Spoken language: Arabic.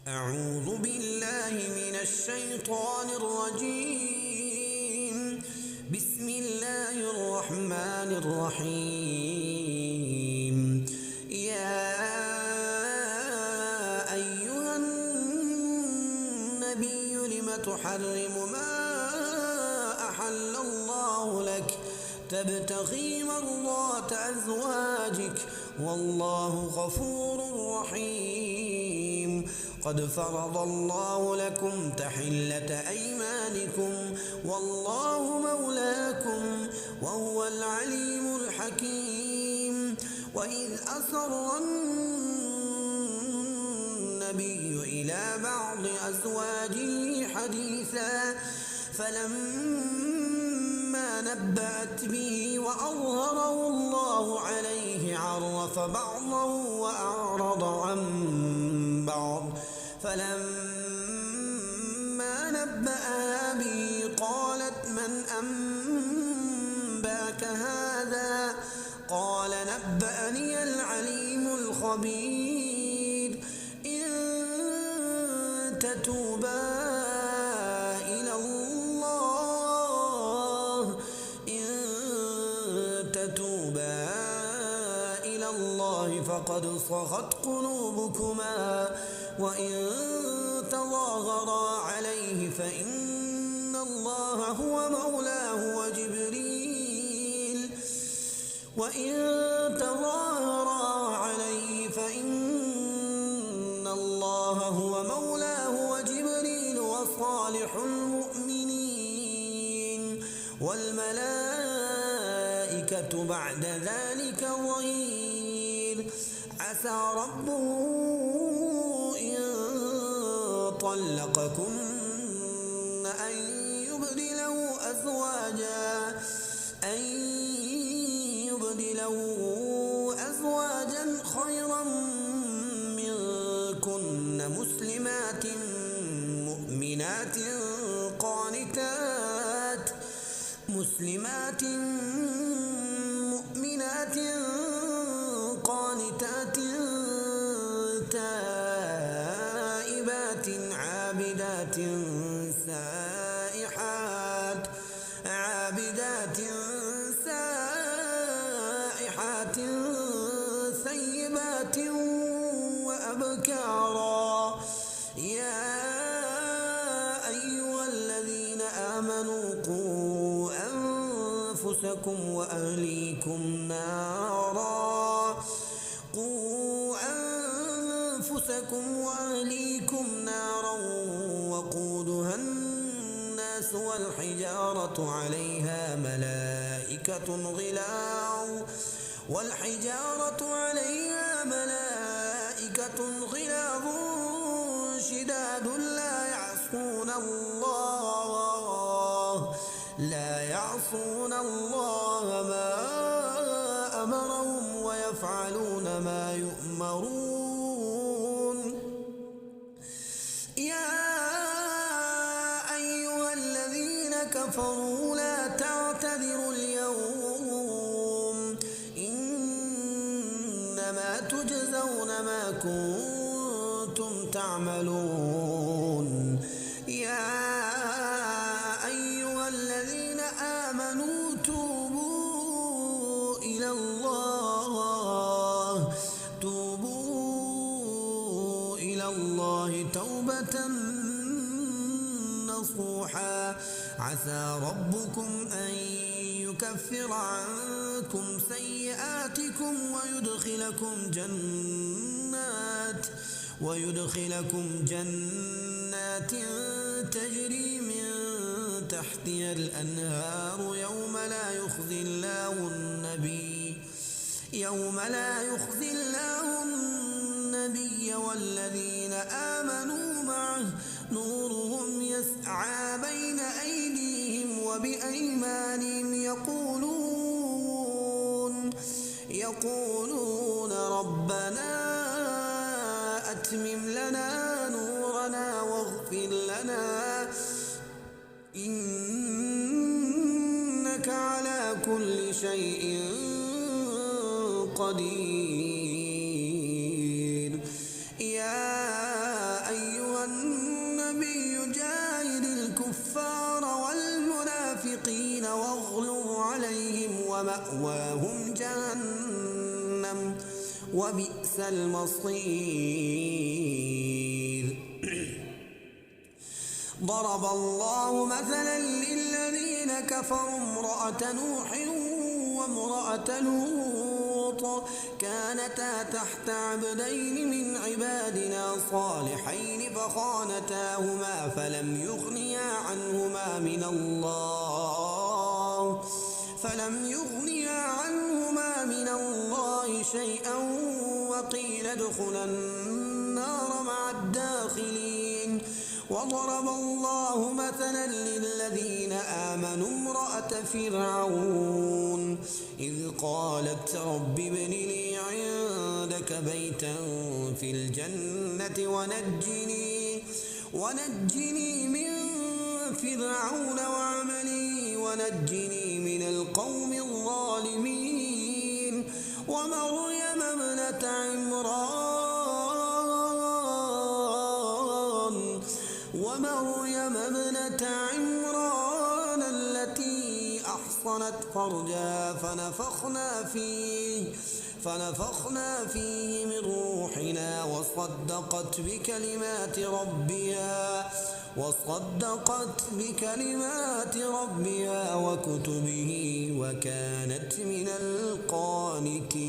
أعوذ بالله من الشيطان الرجيم. بسم الله الرحمن الرحيم. يا أيها النبي لم تحرم ما أحل الله لك تبتغي مرضات أزواجك والله غفور رحيم. قد فرض الله لكم تحلة أيمانكم والله مولاكم وهو العليم الحكيم. وإذ أسر النبي إلى بعض أزواجه حديثا فلما نبأت به وأظهره الله عليه عرف بعضه وأعرض عن بعض فلما نبأها به قالت من أنباك هذا قال نبأني العليم الخبير. إن تتوبا إلى الله فقد صغت قلوبكما وإن تظاهرا عليه فإن الله هو مولاه وجبريل وصالح المؤمنين والملائكة بعد ذلك ظهير. عسى ربه إن طلقكن أن يبدله أزواجا خيرا منكن مسلمات مؤمنات قانتات تائبات عابدات سائحات ثيبات وأبكارا. يا أيها الذين آمنوا قوا أنفسكم وأهليكم نارا وقودها الناس والحجارة عليها ملائكة غلاظ شداد لا يعصون الله ما أمرهم ويفعلون ما يؤمرون. يا أيها الذين كفروا لا تعتذروا اليوم إنما تجزون ما كنتم تعملون. يا أيها الذين آمنوا توبوا إلى الله توبة نصوحا. عسى ربكم أن يكفر عنكم سيئاتكم ويدخلكم جنات تجري من تحتها الأنهار يوم لا يخزي الله النبي والذين آمنوا معه نورهم يسعى بين أيديهم وبأيمانهم يقولون ربنا أتمم لنا نورنا واغفر لنا إنك على كل شيء قدير. يا أيها النبي جاهد الكفار والمنافقين واغلظ عليهم ومأواهم جهنم وبئس المصير. ضرب الله مثلا للذين كفروا امرأة نوح وامرأة لوط كانتا تحت عبدين من عبادنا صالحين فخانتاهما فلم يغنيا عنهما من الله شيئا وقيل ادخلا النار مع الداخلين. وضرب الله مثلا للذين آمنوا امرأة فرعون إذ قالت رب ابن لي عندك بيتا في الجنة ونجني من فرعون وعملي ونجني من القوم الظالمين. ومريم ابنة عمران التي أحصنت فرجها فنفخنا فيه من روحنا وصدقت بكلمات ربها وكتبه وكانت من القانتين.